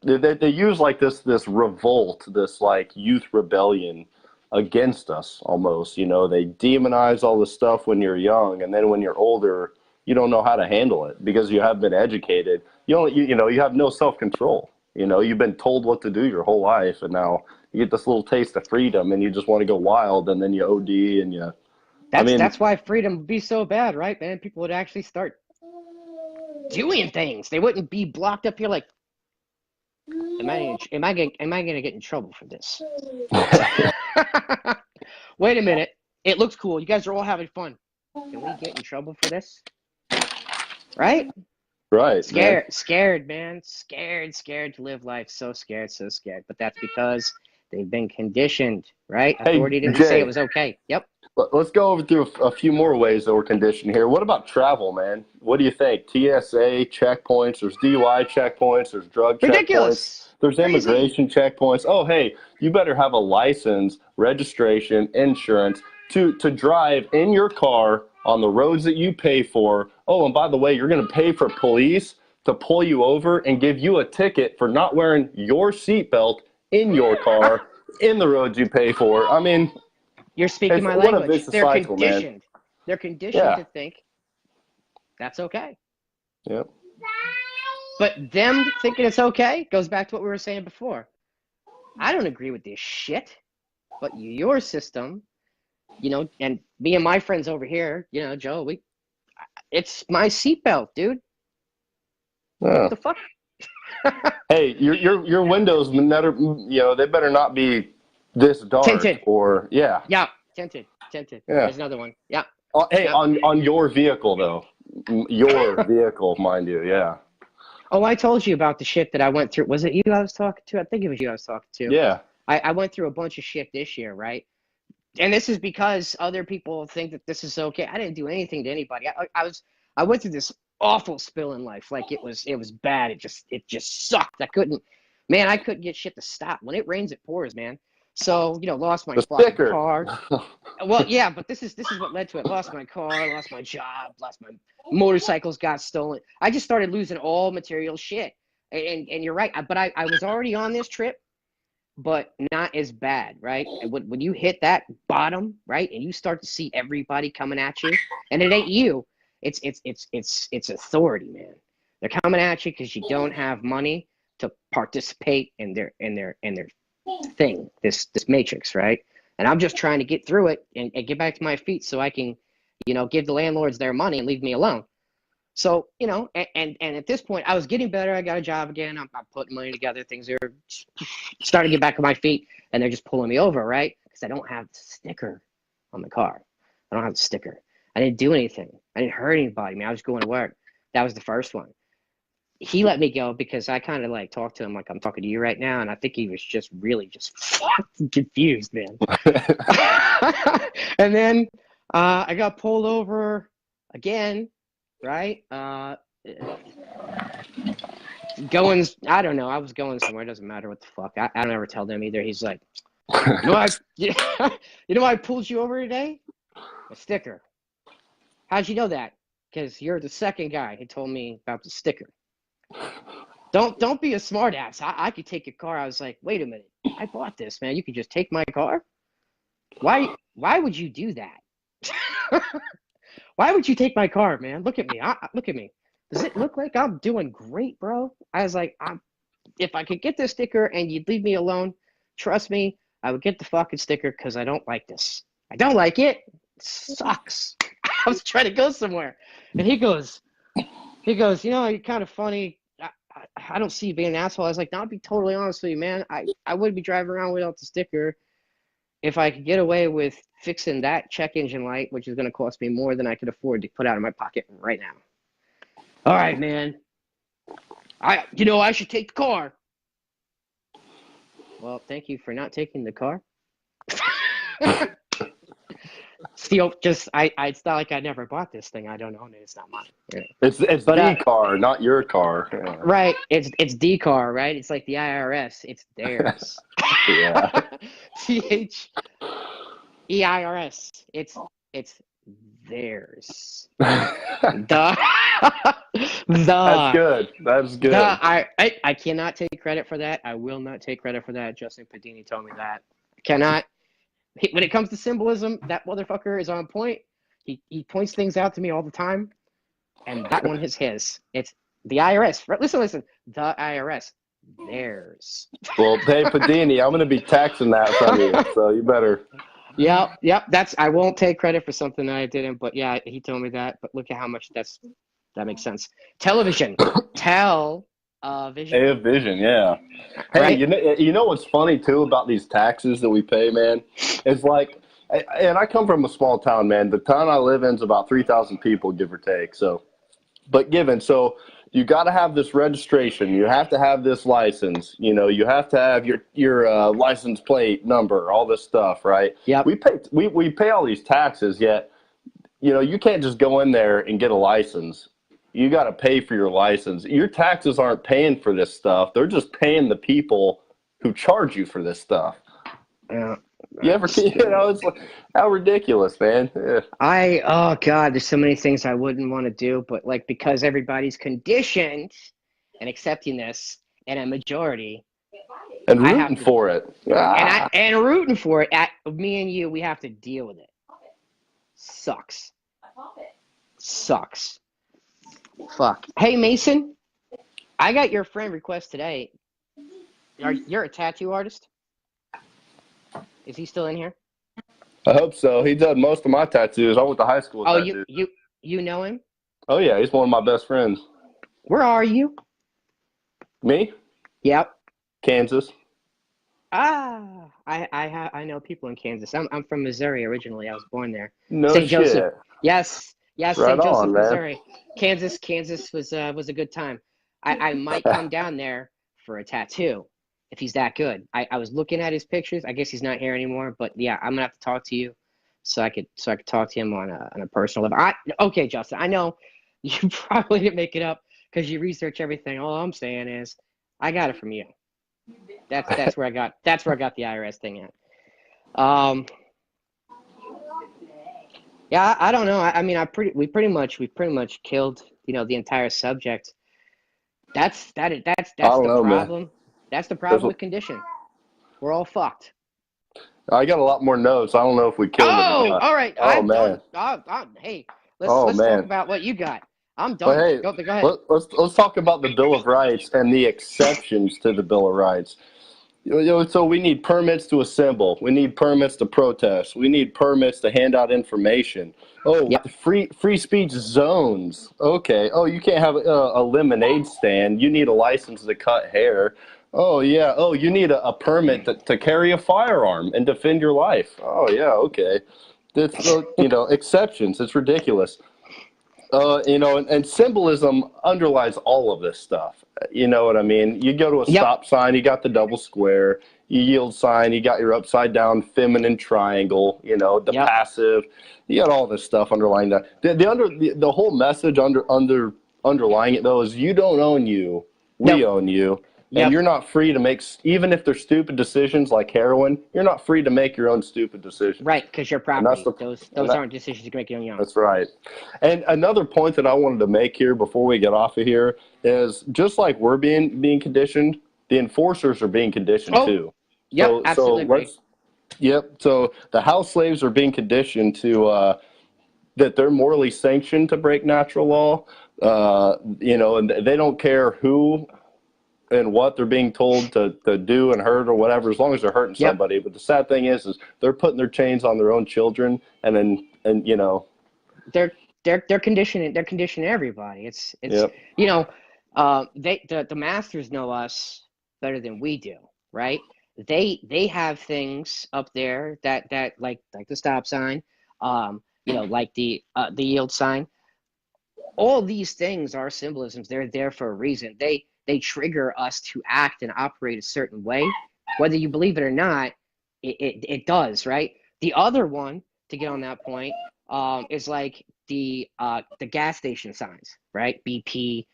they use like this revolt, this like youth rebellion against us almost, they demonize all this stuff when you're young. And then when you're older, you don't know how to handle it because you have been educated. You have no self-control. You've been told what to do your whole life, and now you get this little taste of freedom, and you just want to go wild, and then you OD, and you. That's why freedom would be so bad, right, man? People would actually start doing things. They wouldn't be blocked up here like Am I gonna get in trouble for this? Wait a minute. It looks cool. You guys are all having fun. Can we get in trouble for this? Right? Right, man. Scared, man. Scared to live life. So scared, so scared. But that's because they've been conditioned, right? Hey, Authority didn't say it Jay, was okay. Yep. let's go over through a few more ways that we're conditioned here. What about travel, man? What do you think? TSA checkpoints, there's DUI checkpoints, there's drug checkpoints, Ridiculous. there's Crazy. immigration checkpoints. Oh, hey, you better have a license, registration, insurance to drive in your car on the roads that you pay for. Oh, and by the way, you're going to pay for police to pull you over and give you a ticket for not wearing your seatbelt in your car in the roads you pay for. I mean, You're speaking my what a language. vicious They're cycle, man. conditioned. They're conditioned Yeah. to think that's okay. Yep. But them thinking it's okay goes back to what we were saying before. I don't agree with this shit, but your system, and me and my friends over here, Joe, it's my seatbelt, dude. Yeah. What the fuck? Hey, your windows better, they better not be this dark Tinted. or yeah. Yeah, tinted. Yeah. There's another one. Yeah. Hey, Yeah. on your vehicle though, your vehicle, mind you, yeah. Oh, I told you about the shit that I went through. Was it you I was talking to? I think it was you I was talking to. Yeah. I went through a bunch of shit this year, right? And this is because other people think that this is okay. I didn't do anything to anybody. I went through this awful spill in life. Like it was bad. It just sucked. I couldn't get shit to stop. When it rains, it pours, man. So, lost my The fucking sticker. car. Well, yeah, but this is what led to it. Lost my car, lost my job, lost my motorcycles got stolen. I just started losing all material shit. And you're right. But I was already on this trip, but not as bad, right? And when you hit that bottom, right, and you start to see everybody coming at you, and it ain't you, it's authority, man. They're coming at you because you don't have money to participate in their thing, this matrix, right? And I'm just trying to get through it and get back to my feet so I can, give the landlords their money and leave me alone. So, and at this point, I was getting better. I got a job again. I'm putting money together. Things are starting to get back on my feet, and they're just pulling me over, right? Because I don't have the sticker on the car. I don't have the sticker. I didn't do anything. I didn't hurt anybody, man. I was going to work. That was the first one. He let me go because I kind of like talked to him like I'm talking to you right now, and I think he was just really just fucking confused, man. And then I got pulled over again, right? I don't know. I was going somewhere. It doesn't matter what the fuck. I don't ever tell them either. He's like, you know why I pulled you over today? A sticker. How'd you know that? Because you're the second guy who told me about the sticker. Don't be a smartass. I could take your car. I was like, wait a minute. I bought this, man. You could just take my car? Why would you do that? Why would you take my car, man? Look at me. Look at me. Does it look like I'm doing great, bro? I was like, if I could get this sticker and you'd leave me alone, trust me, I would get the fucking sticker because I don't like this. I don't like it. It sucks. I was trying to go somewhere. And he goes, you're kind of funny. I don't see you being an asshole. I was like, no, I'll be totally honest with you, man. I would be driving around without the sticker if I could get away with fixing that check engine light, which is going to cost me more than I could afford to put out of my pocket right now. All right, man. I should take the car. Well, thank you for not taking the car. Still, it's not like I never bought this thing. I don't own it. It's not mine. Yeah. It's the car, not your car. Yeah. Right. It's the car, right? It's like the IRS. It's theirs. Yeah. THEIRS. It's theirs. That's good. That's good. I cannot take credit for that. I will not take credit for that. Justin Padini told me that. I cannot. When it comes to symbolism, that motherfucker is on point. He points things out to me all the time, and that one is his. It's the IRS. Listen. The IRS. Theirs. Well, hey, Padini, I'm going to be taxing that from you, so you better. Yep. I won't take credit for something that I didn't, but yeah, he told me that. But look at how much that makes sense. Television. Television. Vision. A of Vision, yeah. Hey, Right? you know what's funny too about these taxes that we pay, man? It's like, and I come from a small town, man. The town I live in is about 3,000 people, give or take. So, but given, so you got to have this registration. You have to have this license. You know, you have to have your license plate number, all this stuff, right? Yep. We pay all these taxes, yet you know, you can't just go in there and get a license. You got to pay for your license. Your taxes aren't paying for this stuff. They're just paying the people who charge you for this stuff. Yeah. You ever, you know, it's like, how ridiculous, man. Yeah. Oh God, there's so many things I wouldn't want to do, but like because everybody's conditioned and accepting this, and a majority, And I have rooting to, for it. Ah. and rooting for it. Me and you, we have to deal with it. Sucks. Sucks. Fuck. Hey Mason, I got your friend request today. You're a tattoo artist? Is he still in here? I hope so. He did most of my tattoos. I went to high school with Oh, you tattoos. you you know him? Oh, yeah. He's one of my best friends. Where are you? Me? Yep. Kansas. I know people in Kansas. I'm from Missouri originally. I was born there. No St. Joseph. shit. Yes, yes, Right St. on, Joseph, man. Missouri. Kansas was a good time. I might come down there for a tattoo if he's that good. I was looking at his pictures. I guess he's not here anymore, but yeah, I'm gonna have to talk to you so I could talk to him on a personal level. Okay, Justin. I know you probably didn't make it up because you research everything. All I'm saying is I got it from you. That's where I got the IRS thing at. Um, yeah, I don't know. I mean, we pretty much killed the entire subject. I That's don't the know, man. problem. That's the There's problem with condition. We're all fucked. I got a lot more notes. I don't know if we killed it or Oh, not. all right. Oh, I'm man. done. Hey, Oh, let's talk man. about what you got. I'm But done. hey, Go ahead. let's talk about the Bill of Rights and the exceptions to the Bill of Rights. So we need permits to assemble. We need permits to protest. We need permits to hand out information. Oh, Yep. free speech zones. Okay. Oh, you can't have a lemonade stand. You need a license to cut hair. Oh yeah. Oh, you need a permit to carry a firearm and defend your life. Oh yeah. Okay. That's exceptions. It's ridiculous. And symbolism underlies all of this stuff. You know what I mean? You go to a Yep. stop sign, you got the double square. You yield sign, you got your upside down feminine triangle. You know, the Yep. passive. You got all this stuff underlying that. The whole message underlying it though is you don't own you, we Nope. own you. And Yep. you're not free to make, even if they're stupid decisions like heroin, you're not free to make your own stupid decisions. Right, because your And that's property. the, Those aren't decisions you can make on your own. that's right. And another point that I wanted to make here before we get off of here is just like we're being conditioned, the enforcers are being conditioned Oh, too. yep. So Absolutely agree. yep. So the house slaves are being conditioned to that they're morally sanctioned to break natural law. And they don't care who and what they're being told to do and hurt or whatever, as long as they're hurting Yep. somebody. But the sad thing is they're putting their chains on their own children, and They're conditioning. They're conditioning everybody. It's yep. you know, the masters know us better than we do, right? They have things up there that like the stop sign, like the yield sign. All these things are symbolisms. They're there for a reason. They trigger us to act and operate a certain way, whether you believe it or not. It does, right? The other one, to get on that point, is like the gas station signs, right? BP,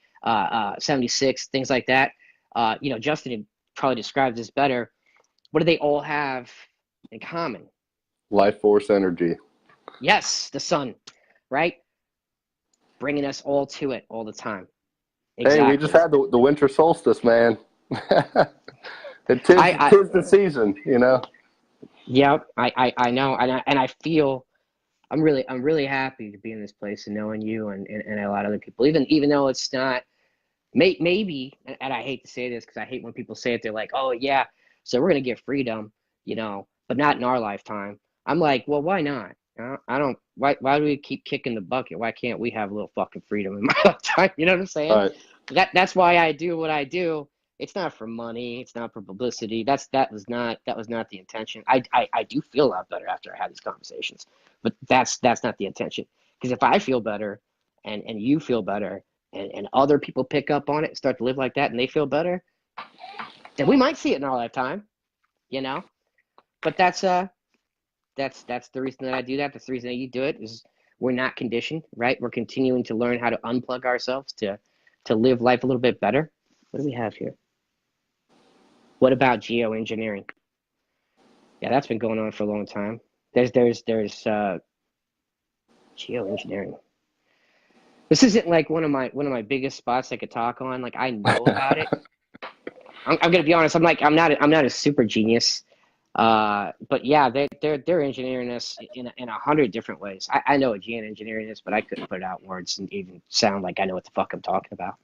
76, things like that. Justin probably describes this better. What do they all have in common? Life force energy. Yes, the sun, right? Bringing us all to it all the time. Hey, we just Exactly. had the winter solstice, man. I Tis the season, you know. Yep, I know, and I feel I'm really happy to be in this place and knowing you and a lot of other people. Even though it's not maybe, and I hate to say this because I hate when people say it. They're like, oh yeah, so we're gonna get freedom, but not in our lifetime. I'm like, well, why not? I don't. Why do we keep kicking the bucket? Why can't we have a little fucking freedom in my lifetime? You know what I'm saying? Right. That's why I do what I do. It's not for money. It's not for publicity. That was not the intention. I do feel a lot better after I had these conversations, but that's not the intention. Because if I feel better, and you feel better, and other people pick up on it and start to live like that, and they feel better, then we might see it in our lifetime. You know. But that's the reason that I do that. That's the reason that you do it is we're not conditioned, right? We're continuing to learn how to unplug ourselves to live life a little bit better. What do we have here? What about geoengineering? Yeah, that's been going on for a long time. There's geoengineering. This isn't like one of my biggest spots I could talk on. Like I know about it. I'm gonna be honest. I'm not a super genius. But yeah, they're engineering this in 100 different ways. I know what geoengineering is, but I couldn't put it out in words and even sound like I know what the fuck I'm talking about.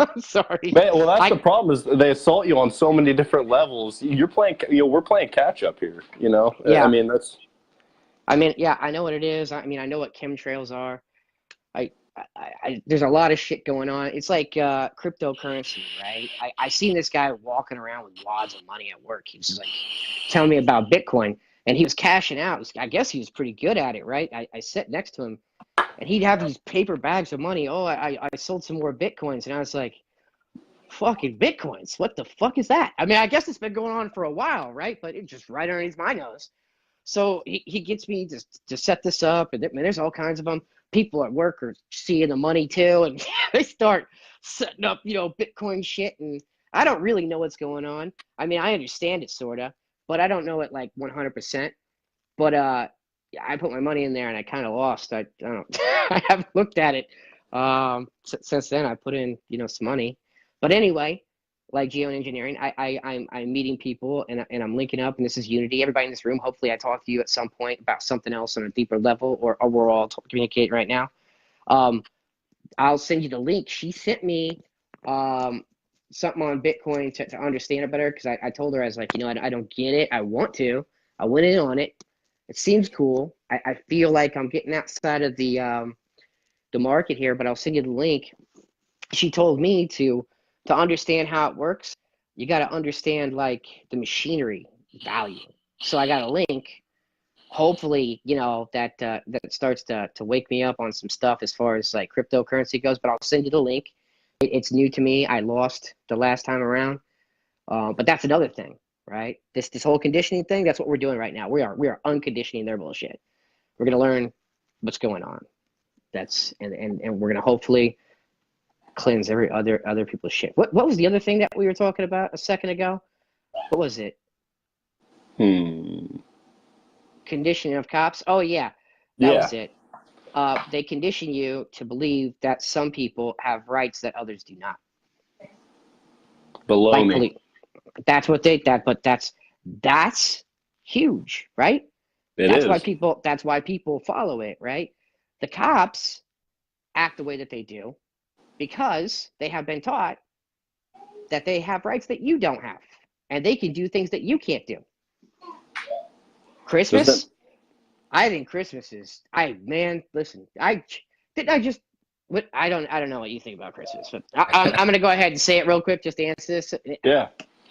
I'm sorry. Man, well, that's the problem is they assault you on so many different levels. We're playing catch up here. I Yeah. mean, that's Yeah, I know what it is. I know what chemtrails are. I, there's a lot of shit going on. It's like cryptocurrency, right? I seen this guy walking around with wads of money at work. He was just like telling me about Bitcoin, and he was cashing out. I guess he was pretty good at it, right? I sat next to him, and he'd have these paper bags of money. Oh, I sold some more Bitcoins, and I was like, fucking Bitcoins? What the fuck is that? I mean, I guess it's been going on for a while, right? But it's just right underneath my nose. So he gets me to set this up, and there's all kinds of them. People at work are seeing the money too, and they start setting up, Bitcoin shit. And I don't really know what's going on. I mean, I understand it sorta, but I don't know it like 100%. But yeah, I put my money in there, and I kind of lost. I don't. I haven't looked at it since then. I put in, some money. But anyway, like geoengineering, I'm meeting people, and I'm linking up, and this is Unity. Everybody in this room, hopefully I talk to you at some point about something else on a deeper level, or we're all communicating right now. I'll send you the link. She sent me something on Bitcoin to understand it better, because I told her, I was like, I don't get it. I want to. I went in on it. It seems cool. I feel like I'm getting outside of the market here, but I'll send you the link. She told me to understand how it works, you got to understand like the machinery value. So I got a link. Hopefully, that starts to wake me up on some stuff as far as like cryptocurrency goes. But I'll send you the link. It's new to me. I lost the last time around, but that's another thing, right? This whole conditioning thing. That's what we're doing right now. We are unconditioning their bullshit. We're gonna learn what's going on. And we're gonna hopefully cleanse every other people's shit. What was the other thing that we were talking about a second ago? What was it? Conditioning of cops. Oh yeah, that was it. They condition you to believe that some people have rights that others do not. baloney. That's what but that's huge, right? It is. That's why people follow it, right? The cops act the way that they do because they have been taught that they have rights that you don't have, and they can do things that you can't do. Christmas? I think Christmas is. Listen. I don't know what you think about Christmas, but I'm gonna go ahead and say it real quick just to answer this. Yeah.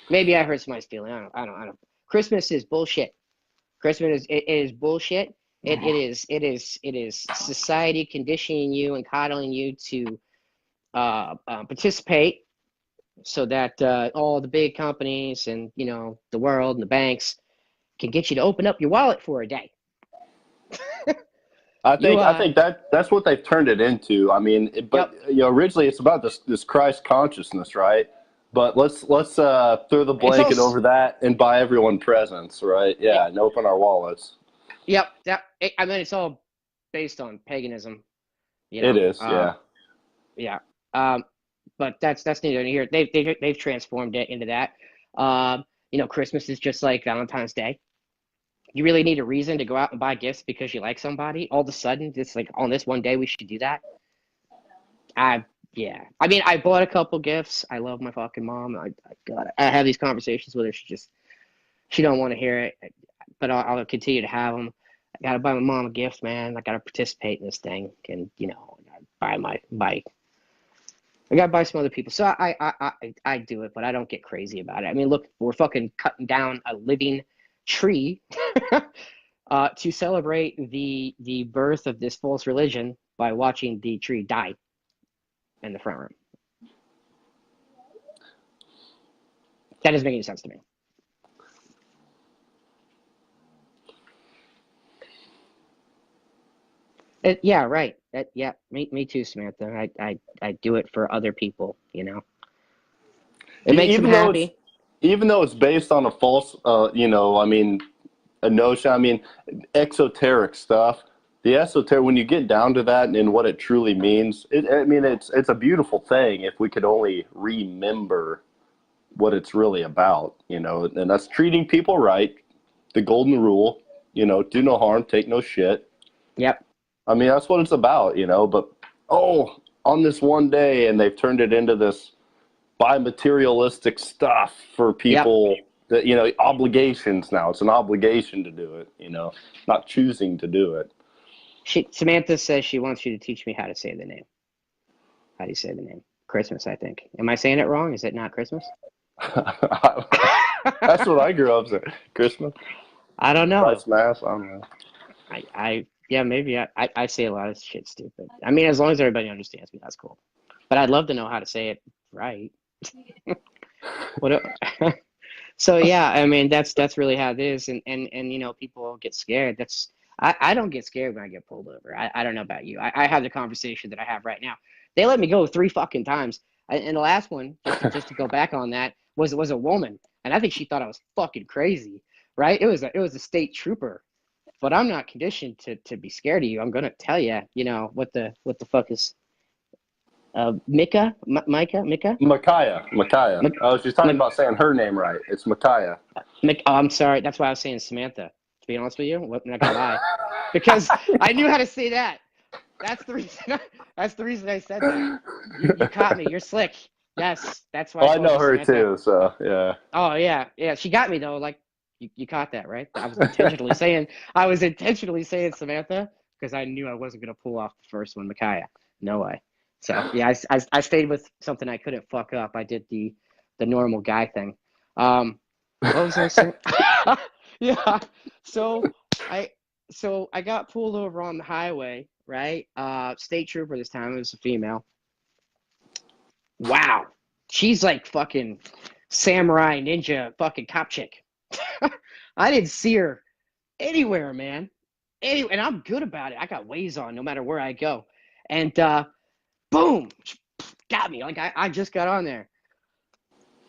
Maybe I hurt somebody's feeling. I don't. Christmas is bullshit. Christmas is bullshit. It is society conditioning you and coddling you to participate, so that all the big companies and the world and the banks can get you to open up your wallet for a day. I think that's what they've turned it into. I mean, but originally it's about this Christ consciousness, right? But let's throw the blanket over that and buy everyone presents, right? Yeah, and open our wallets. Yep. It's all based on paganism. It is, yeah. Yeah. But that's neither here. They've transformed it into that. Christmas is just like Valentine's Day. You really need a reason to go out and buy gifts because you like somebody. All of a sudden, it's like on this one day we should do that. I bought a couple gifts. I love my fucking mom. I have these conversations with her. She don't want to hear it, but I'll continue to have them. I gotta buy my mom a gift, man. I gotta participate in this thing, and I gotta I gotta buy some other people. So I do it, but I don't get crazy about it. I mean, look, we're fucking cutting down a living tree to celebrate the birth of this false religion by watching the tree die in the front room. That doesn't make any sense to me. Yeah, right. Yeah, me too, Samantha. I do it for other people. It makes them Even though it's happy. even though it's based on a false, I mean, a notion. I mean, exoteric stuff. The esoteric, when you get down to that and what it truly means, I mean, it's a beautiful thing if we could only remember what it's really about, and that's treating people right, the golden rule, do no harm, take no shit. Yep. I mean, that's what it's about, but, on this one day, and they've turned it into this buy materialistic stuff for Yep. people that, obligations now. It's an obligation to do it, not choosing to do it. Samantha says she wants you to teach me how to say the name. How do you say the name? Christmas, I think. Am I saying it wrong? Is it not Christmas? That's what I grew up saying. Christmas? I don't know. Christ Mass? I don't know. Yeah, maybe I say a lot of shit stupid. I mean, as long as everybody understands me, that's cool. But I'd love to know how to say it right. What? So yeah, I mean that's really how it is, and people get scared. I don't get scared when I get pulled over. I don't know about you. I have the conversation that I have right now. They let me go 3 fucking times, and the last one, just to go back on that, was a woman, and I think she thought I was fucking crazy, right? It was a state trooper, but I'm not conditioned to be scared of you. I'm gonna tell you, what the fuck is Micah, Micah. Micaiah. Oh, she's talking about saying her name right. It's Micaiah. Oh, I'm sorry. That's why I was saying Samantha. To be honest with you, I'm not gonna lie, because I knew how to say that. That's the reason. That's the reason I said that. You caught me. You're slick. Yes, that's why I Well, I told know you her Samantha. too, so yeah. Oh yeah. She got me though. Like you caught that, right? I was intentionally saying. I was intentionally saying Samantha because I knew I wasn't gonna pull off the first one, Micaiah. No way. So yeah, I stayed with something I couldn't fuck up. I did the normal guy thing. What was I saying? Yeah. So I I got pulled over on the highway, right? State trooper this time. It was a female. Wow. She's like fucking samurai ninja fucking cop chick. I didn't see her anywhere, man. Anyway, and I'm good about it. I got Waze on no matter where I go. And boom, got me. Like I just got on there.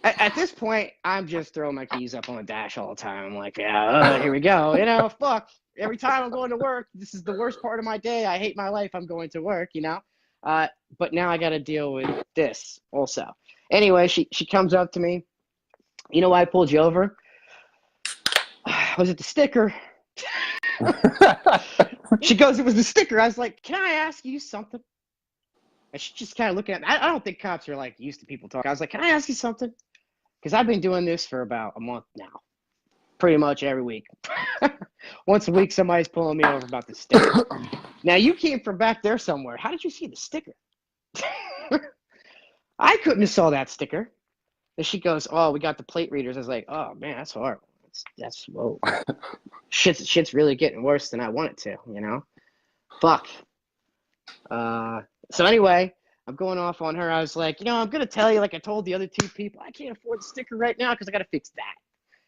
At this point, I'm just throwing my keys up on the dash all the time. I'm like, yeah, here we go. Fuck. Every time I'm going to work, this is the worst part of my day. I hate my life. I'm going to work. But now I got to deal with this also. Anyway, she comes up to me. You know why I pulled you over? Was it the sticker? She goes, it was the sticker. I was like, can I ask you something? And she just kind of looking at me. I don't think cops are like used to people talking. I was like, can I ask you something? Because I've been doing this for about a month now. Pretty much every week. Once a week, somebody's pulling me over about the sticker. Now, you came from back there somewhere. How did you see the sticker? I couldn't have saw that sticker. And she goes, oh, we got the plate readers. I was like, oh, man, that's horrible. That's whoa. Shit's really getting worse than I want it to, Fuck. So anyway, I'm going off on her. I was like, I'm going to tell you like I told the other 2 people, I can't afford the sticker right now because I got to fix that.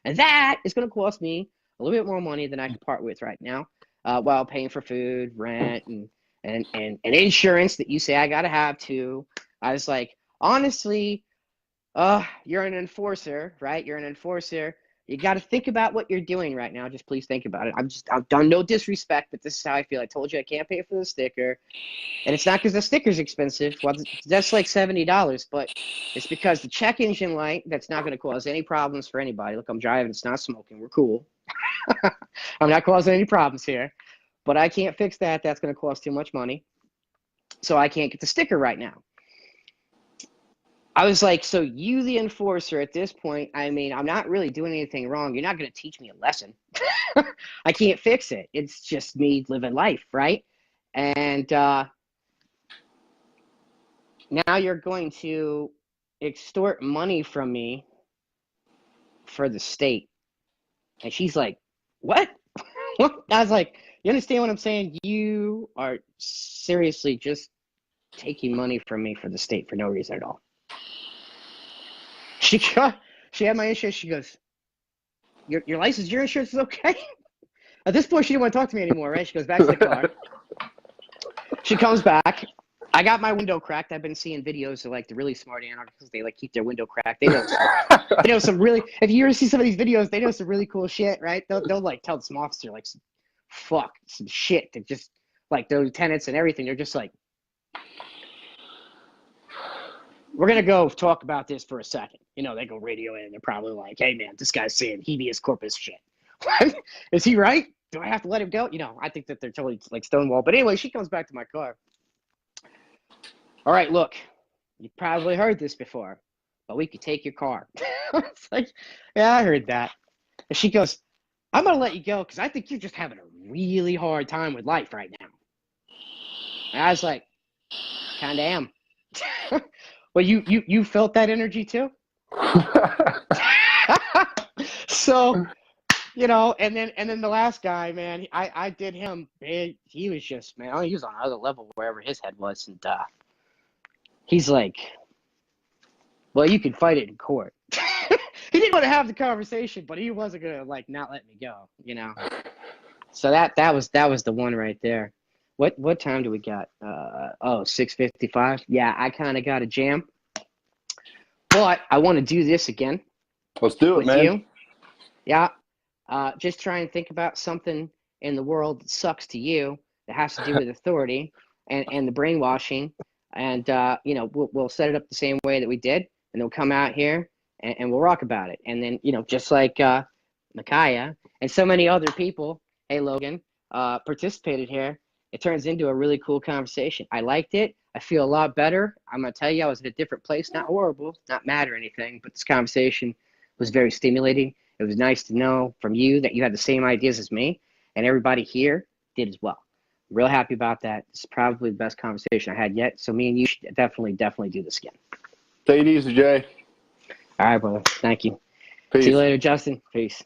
And that is going to cost me a little bit more money than I can part with right now while paying for food, rent, and insurance that you say I got to have too. I was like, honestly, you're an enforcer, right? You're an enforcer. You got to think about what you're doing right now. Just please think about it. I've done no disrespect, but this is how I feel. I told you I can't pay for the sticker. And it's not because the sticker's expensive. Well, that's like $70, but it's because the check engine light, that's not going to cause any problems for anybody. Look, I'm driving. It's not smoking. We're cool. I'm not causing any problems here. But I can't fix that. That's going to cost too much money. So I can't get the sticker right now. I was like, so you, the enforcer, at this point, I mean, I'm not really doing anything wrong. You're not going to teach me a lesson. I can't fix it. It's just me living life, right? And now you're going to extort money from me for the state. And she's like, what? I was like, you understand what I'm saying? You are seriously just taking money from me for the state for no reason at all. She had my insurance. She goes, your license, your insurance is okay? At this point, she didn't want to talk to me anymore, right? She goes back to the car. She comes back. I got my window cracked. I've been seeing videos of like the really smart anarchists. They like keep their window cracked. They know some really. If you ever see some of these videos, they know some really cool shit, right? They'll like tell some officer like some shit that just like the lieutenants and everything. They're just like, we're gonna go talk about this for a second. You know, they go radio in and they're probably like, hey man, this guy's saying habeas corpus shit. Is he right? Do I have to let him go? You know, I think that they're totally like stonewall. But anyway, she comes back to my car. All right, look, you probably heard this before, but we could take your car. It's like, yeah, I heard that. And she goes, I'm going to let you go because I think you're just having a really hard time with life right now. And I was like, kind of am. Well, you felt that energy too? So, you know, and then the last guy, man, I did him, man, he was just, man, he was on another level wherever his head was. And he's like, well, you can fight it in court. He didn't want to have the conversation, but he wasn't gonna like not let me go, you know. So that was the one right there. What time do we got? 6:55. Yeah, I kind of got a jam, but I want to do this again. Let's do it, with man. You. Yeah. Just try and think about something in the world that sucks to you that has to do with authority and the brainwashing. And, you know, we'll set it up the same way that we did, and they'll come out here and we'll rock about it. And then, you know, just like Micaiah and so many other people, hey, Logan, participated here, it turns into a really cool conversation. I liked it. I feel a lot better. I'm going to tell you, I was in a different place, not horrible, not mad or anything, but this conversation was very stimulating. It was nice to know from you that you had the same ideas as me, and everybody here did as well. Real happy about that. It's probably the best conversation I had yet. So me and you should definitely do this again. Take it easy, Jay. All right, brother. Thank you. Peace. See you later, Justin. Peace.